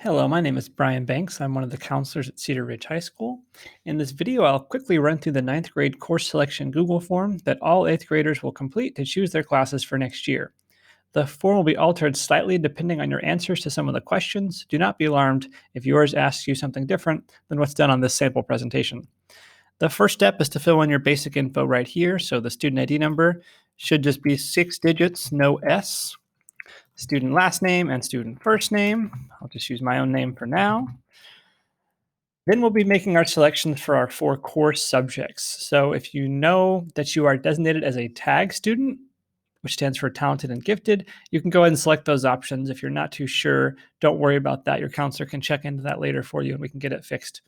Hello, my name is Brian Banks. I'm one of the counselors at Cedar Ridge High School. In this video, I'll quickly run through the ninth grade course selection Google form that all 8th graders will complete to choose their classes for next year. The form will be altered slightly depending on your answers to some of the questions. Do not be alarmed if yours asks you something different than what's done on this sample presentation. The first step is to fill in your basic info right here. So the student ID number should just be 6 digits, no S. Student last name and student first name. I'll just use my own name for now. Then we'll be making our selections for our 4 course subjects. So if you know that you are designated as a TAG student, which stands for talented and gifted, you can go ahead and select those options. If you're not too sure, don't worry about that. Your counselor can check into that later for you and we can get it fixed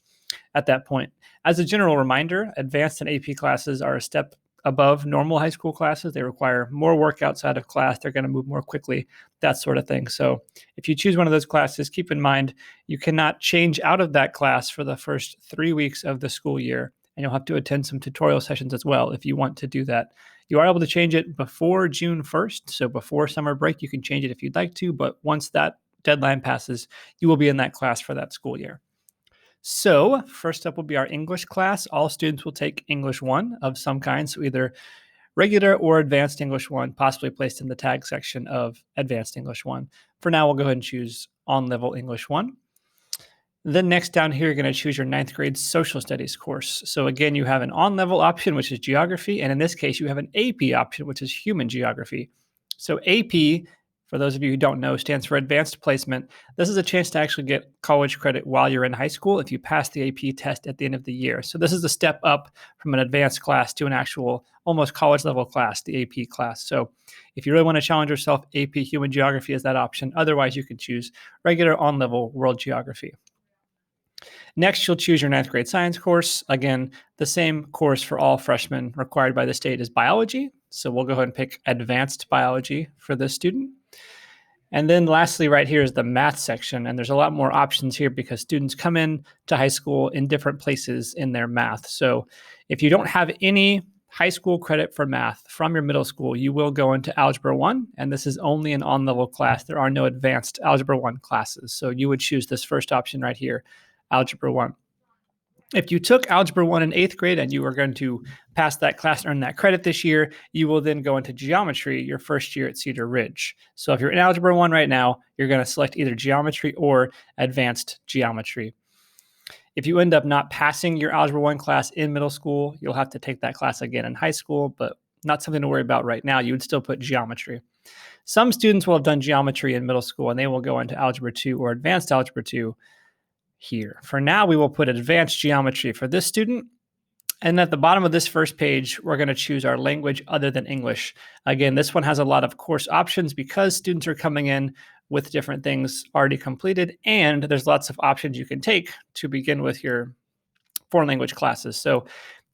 at that point. As a general reminder, advanced and AP classes are a step above normal high school classes. They require more work outside of class. They're going to move more quickly, that sort of thing. So if you choose one of those classes, keep in mind you cannot change out of that class for the first 3 weeks of the school year. And you'll have to attend some tutorial sessions as well if you want to do that. You are able to change it before June 1st. So before summer break, you can change it if you'd like to. But once that deadline passes, you will be in that class for that school year. So first up will be our English class. All students will take English 1 of some kind, so either regular or advanced English 1, possibly placed in the tag section of advanced English 1. For now, we'll go ahead and choose on-level English 1. Then next down here, you're going to choose your 9th grade social studies course. So again, you have an on-level option, which is geography, and in this case, you have an AP option, which is human geography. So AP, for those of you who don't know, stands for Advanced Placement. This is a chance to actually get college credit while you're in high school if you pass the AP test at the end of the year. So this is a step up from an advanced class to an actual almost college level class, the AP class. So if you really want to challenge yourself, AP Human Geography is that option. Otherwise, you can choose regular on-level World Geography. Next, you'll choose your 9th grade science course. Again, the same course for all freshmen required by the state is biology. So we'll go ahead and pick advanced biology for this student. And then lastly, right here is the math section. And there's a lot more options here because students come in to high school in different places in their math. So if you don't have any high school credit for math from your middle school, you will go into Algebra 1. And this is only an on-level class. There are no advanced Algebra 1 classes. So you would choose this first option right here, Algebra 1. If you took Algebra 1 in 8th grade and you are going to pass that class and earn that credit this year, you will then go into geometry your first year at Cedar Ridge. So if you're in Algebra 1 right now, you're going to select either geometry or advanced geometry. If you end up not passing your Algebra 1 class in middle school, you'll have to take that class again in high school, but not something to worry about right now. You would still put geometry. Some students will have done geometry in middle school and they will go into Algebra 2 or advanced Algebra 2 here. For now, we will put advanced geometry for this student. And at the bottom of this first page, we're going to choose our language other than English. Again, this one has a lot of course options because students are coming in with different things already completed, and there's lots of options you can take to begin with your foreign language classes. So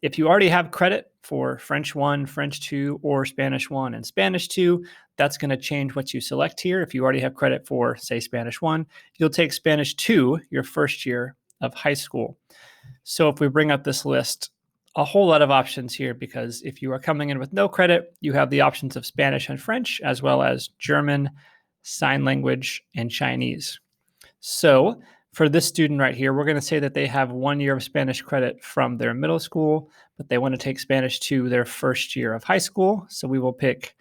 if you already have credit for French 1, French 2, or Spanish 1 and Spanish 2, that's going to change what you select here. If you already have credit for, say, Spanish 1, you'll take Spanish 2 your first year of high school. So if we bring up this list, a whole lot of options here because if you are coming in with no credit, you have the options of Spanish and French, as well as German, sign language, and Chinese. So for this student right here, we're going to say that they have 1 year of Spanish credit from their middle school, but they want to take Spanish 2 their first year of high school. So we will pick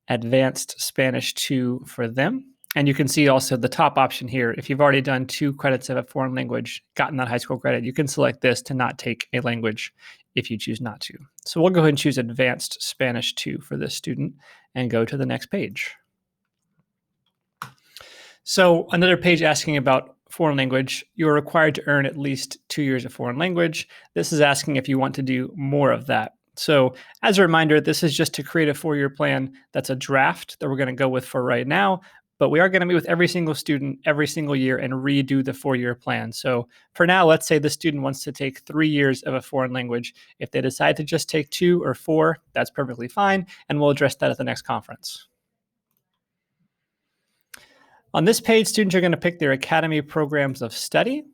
Advanced Spanish 2 for them. And you can see also the top option here. If you've already done 2 credits of a foreign language, gotten that high school credit, you can select this to not take a language if you choose not to. So we'll go ahead and choose Advanced Spanish 2 for this student and go to the next page. So another page asking about foreign language, you're required to earn at least 2 years of foreign language. This is asking if you want to do more of that. So as a reminder, this is just to create a 4-year plan. That's a draft that we're going to go with for right now, but we are going to meet with every single student every single year and redo the 4-year plan. So for now, let's say the student wants to take 3 years of a foreign language. If they decide to just take 2 or 4, that's perfectly fine, and we'll address that at the next conference. On this page, students are going to pick their academy programs of study.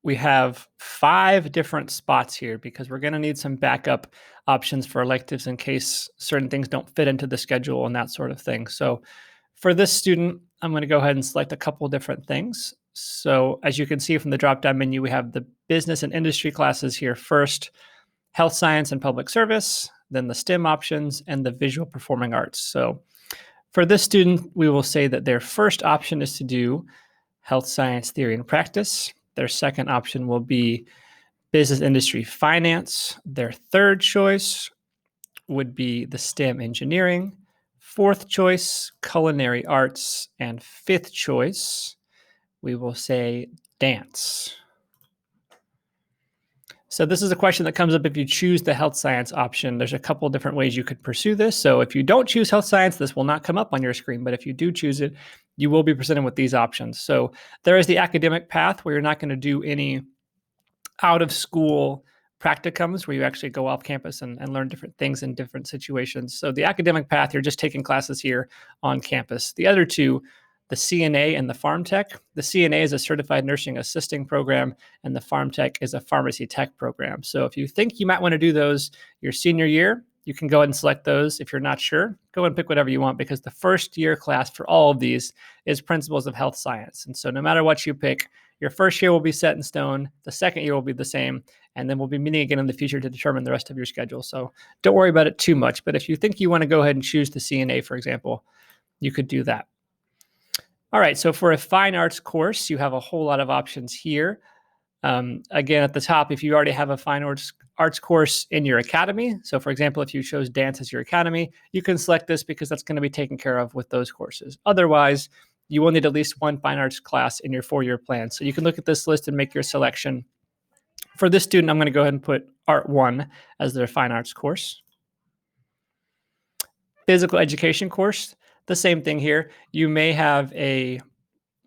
We have 5 different spots here because we're going to need some backup options for electives in case certain things don't fit into the schedule and that sort of thing. So for this student, I'm going to go ahead and select a couple different things. So as you can see from the drop-down menu, we have the business and industry classes here first, health science and public service, then the STEM options, and the visual performing arts. So for this student, we will say that their first option is to do health science theory and practice. Their second option will be business industry finance. Their third choice would be the STEM engineering. Fourth choice, culinary arts. And fifth choice, we will say dance. So this is a question that comes up if you choose the health science option. There's a couple different ways you could pursue this. So if you don't choose health science, this will not come up on your screen. But if you do choose it, you will be presented with these options. So there is the academic path where you're not going to do any out of school practicums where you actually go off campus and learn different things in different situations. So the academic path, you're just taking classes here on campus. The other two, the CNA and the Pharm Tech. The CNA is a certified nursing assisting program, and the Pharm Tech is a pharmacy tech program. So if you think you might want to do those your senior year, you can go ahead and select those. If you're not sure, go and pick whatever you want, because the first year class for all of these is Principles of Health Science. And so no matter what you pick, your first year will be set in stone. The second year will be the same. And then we'll be meeting again in the future to determine the rest of your schedule. So don't worry about it too much. But if you think you want to go ahead and choose the CNA, for example, you could do that. All right, so for a fine arts course, you have a whole lot of options here. Again, at the top, if you already have a fine arts course in your academy, so for example, if you chose dance as your academy, you can select this because that's going to be taken care of with those courses. Otherwise, you will need at least one fine arts class in your 4-year plan. So you can look at this list and make your selection. For this student, I'm going to go ahead and put Art 1 as their fine arts course. Physical education course, the same thing here. You may have a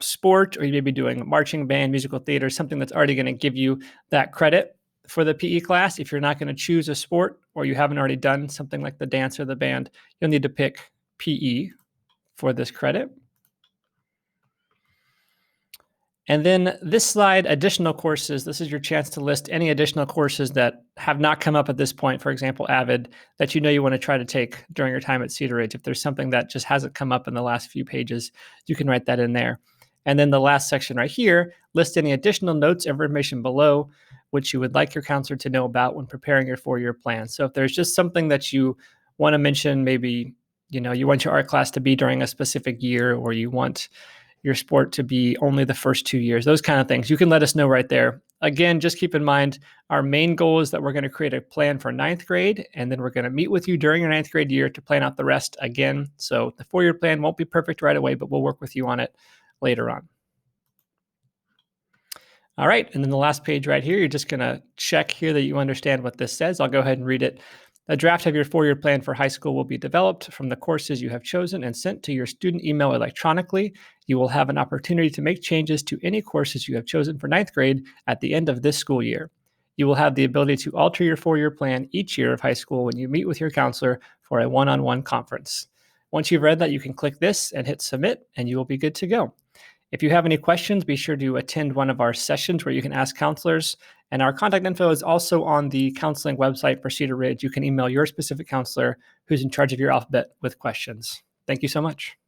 sport, or you may be doing marching band, musical theater, something that's already going to give you that credit for the PE class. If you're not going to choose a sport, or you haven't already done something like the dance or the band, you'll need to pick PE for this credit. And then this slide, additional courses, this is your chance to list any additional courses that have not come up at this point, for example, AVID, that you know you want to try to take during your time at Cedar Ridge. If there's something that just hasn't come up in the last few pages, you can write that in there. And then the last section right here, list any additional notes or information below which you would like your counselor to know about when preparing your 4-year plan. So if there's just something that you want to mention, maybe you want your art class to be during a specific year, or you want your sport to be only the first 2 years, those kind of things, you can let us know right there. Again, just keep in mind, our main goal is that we're going to create a plan for 9th grade, and then we're going to meet with you during your 9th grade year to plan out the rest again. So the 4-year plan won't be perfect right away, but we'll work with you on it later on. All right, and then the last page right here, you're just going to check here that you understand what this says. I'll go ahead and read it. A draft of your 4-year plan for high school will be developed from the courses you have chosen and sent to your student email electronically. You will have an opportunity to make changes to any courses you have chosen for 9th grade at the end of this school year. You will have the ability to alter your 4-year plan each year of high school when you meet with your counselor for a one-on-one conference. Once you've read that, you can click this and hit submit, and you will be good to go. If you have any questions, be sure to attend one of our sessions where you can ask counselors. And our contact info is also on the counseling website for Cedar Ridge. You can email your specific counselor who's in charge of your alphabet with questions. Thank you so much.